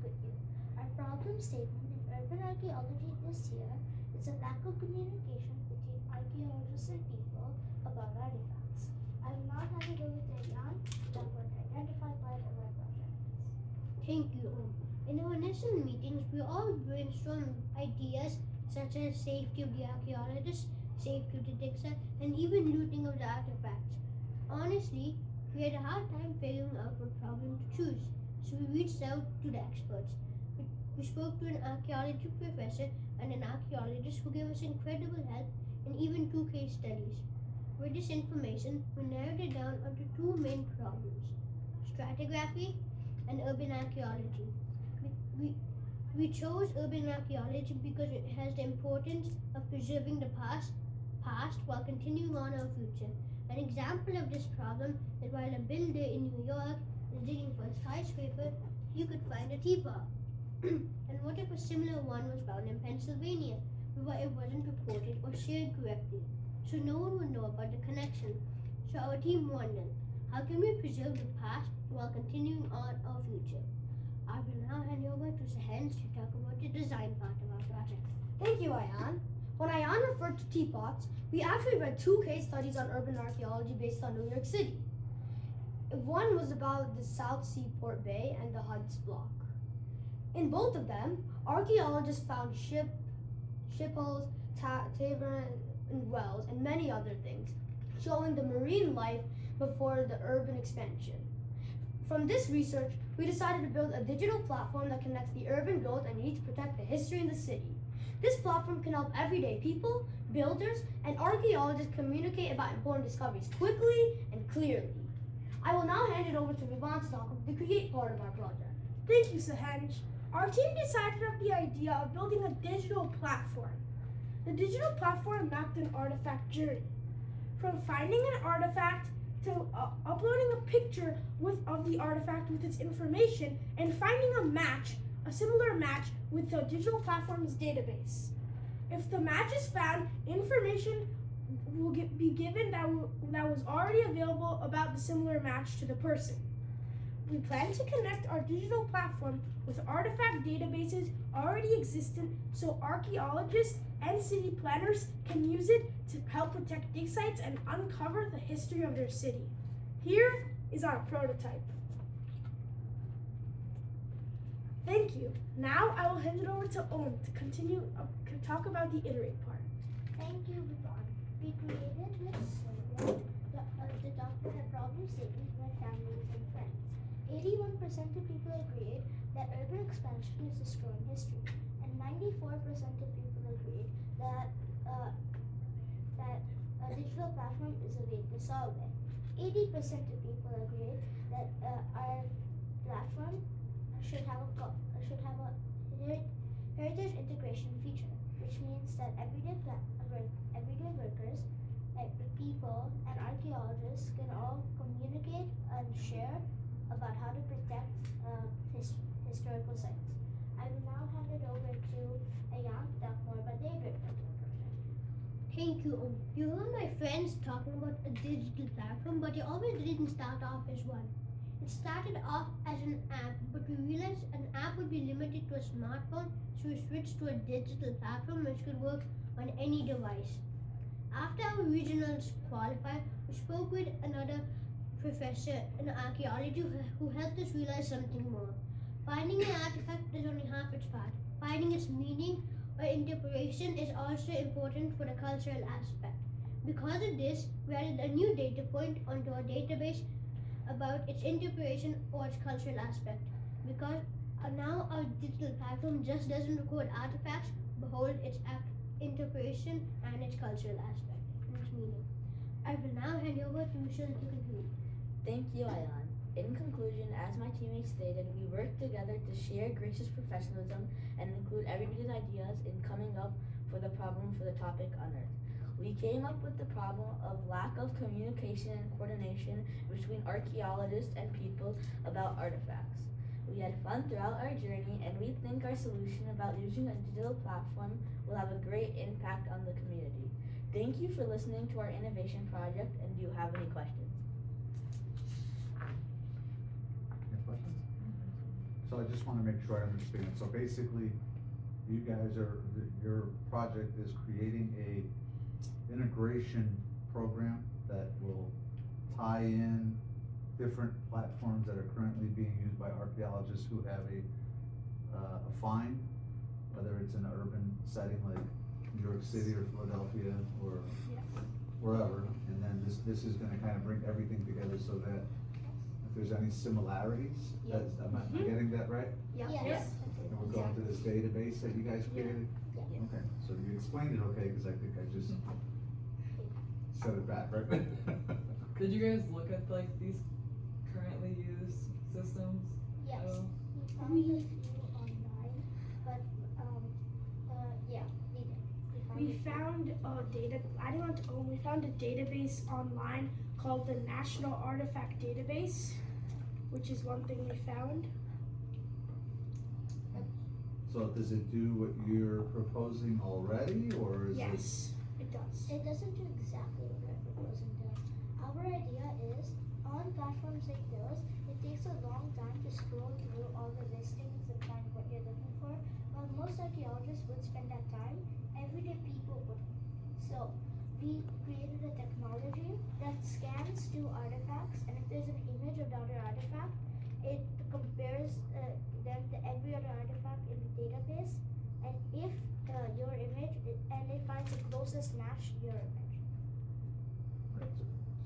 with you. Our problem statement in urban archaeology this year is a lack of communication between archaeologists and people about artifacts. I will now hand it over to Jan that was identified by the web project. Thank you. In our initial meetings, we all brainstormed ideas such as safety of the archaeologist, safety of the digger, and even looting of the artifacts. Honestly, we had a hard time figuring out what problem to choose, so we reached out to the experts. We spoke to an archaeology professor and an archaeologist who gave us incredible help and even 2 case studies. With this information, we narrowed it down onto 2 main problems: stratigraphy and urban archaeology. We chose urban archaeology because it has the importance of preserving the past while continuing on our future. An example of this problem is while a builder in New York is digging for a skyscraper, you could find a teapot. And what if a similar one was found in Pennsylvania, but it wasn't reported or shared correctly? So no one would know about the connection. So our team wondered, how can we preserve the past while continuing on our future? I will now hand over to Sahens to talk about the design part of our project. Thank you, Ayan. When Ayan referred to teapots, we actually read 2 case studies on urban archaeology based on New York City. One was about the South Seaport Bay and the Hud's Block. In both of them, archaeologists found shipples, taverns, and wells, and many other things, showing the marine life before the urban expansion. From this research, we decided to build a digital platform that connects the urban growth and needs to protect the history in the city. This platform can help everyday people, builders, and archaeologists communicate about important discoveries quickly and clearly. I will now hand it over to Vivan to talk about the create part of our project. Thank you, Sahanj. Our team decided on the idea of building a digital platform. The digital platform mapped an artifact journey, from finding an artifact to uploading a picture of the artifact with its information and finding a similar match with the digital platform's database. If the match is found, information will be given that was already available about the similar match to the person. We plan to connect our digital platform with artifact databases already existent so archaeologists and city planners can use it to help protect dig sites and uncover the history of their city. Here is our prototype. Thank you. Now I will hand it over to Owen to continue to talk about the iterate part. Thank you, Vivan. We created with Sylvia the document a problem statement for families and friends. 81% of people agreed that urban expansion is destroying history, and 94% of people agreed that a digital platform is a way to solve it. 80% of people agreed that our platform should have a heritage integration feature, which means that everyday workers, like people and archaeologists, can all communicate and share about how to protect historical sites. I will now hand it over to Ayan to talk more about the Iterate project. Thank you. You heard my friends talking about a digital platform, but it always didn't start off as one. It started off as an app, but we realized an app would be limited to a smartphone, so we switched to a digital platform which could work on any device. After our regionals qualified, we spoke with another professor in archaeology who helped us realize something more. Finding an artifact is only half its part. Finding its meaning or interpretation is also important for the cultural aspect. Because of this, we added a new data point onto our database about its interpretation or its cultural aspect. Because now our digital platform just doesn't record artifacts, but hold its interpretation and its cultural aspect and its meaning. I will now hand over to Michelle to conclude. Thank you, Ayan. In conclusion, as my teammates stated, we worked together to share gracious professionalism and include everybody's ideas in coming up for the problem for the topic Unearthed. We came up with the problem of lack of communication and coordination between archaeologists and people about artifacts. We had fun throughout our journey, and we think our solution about using a digital platform will have a great impact on the community. Thank you for listening to our innovation project, and do you have any questions? Any questions? So I just wanna make sure I understand. So basically, you guys your project is creating a integration program that will tie in different platforms that are currently being used by archaeologists who have a find, whether it's in an urban setting like New York City or Philadelphia or wherever, and then this is gonna kind of bring everything together so that if there's any similarities, am I getting that right? Yes. And we're going to this database that you guys created? Yeah. Okay, so you explained it okay, cause I think I just set it back, right? Did you guys look at like these currently used systems? Yes. at all? We found a few online, but yeah, we did. We found we found a database online called the National Artifact Database, which is one thing we found. So does it do what you're proposing already, or is it? Yes, it does. It doesn't do exactly what we're proposing to. Our idea is, on platforms like those, it takes a long time to scroll through all the listings and find what you're looking for. While most archaeologists would spend that time, everyday people wouldn't. So, we created a technology that scans two artifacts, and if there's an image of the other artifact, it compares them to every other artifact in the database, and if your image, and it finds the closest match to your image.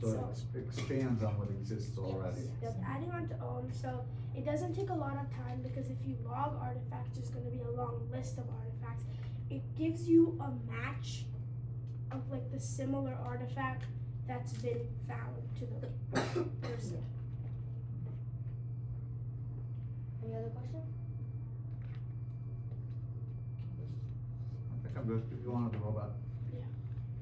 So it expands on what exists already. Yes, adding on to so it doesn't take a lot of time because if you log artifacts, there's going to be a long list of artifacts. It gives you a match of like the similar artifact that's been found to the person. Any other questions? I think I'm good. If you wanted the robot.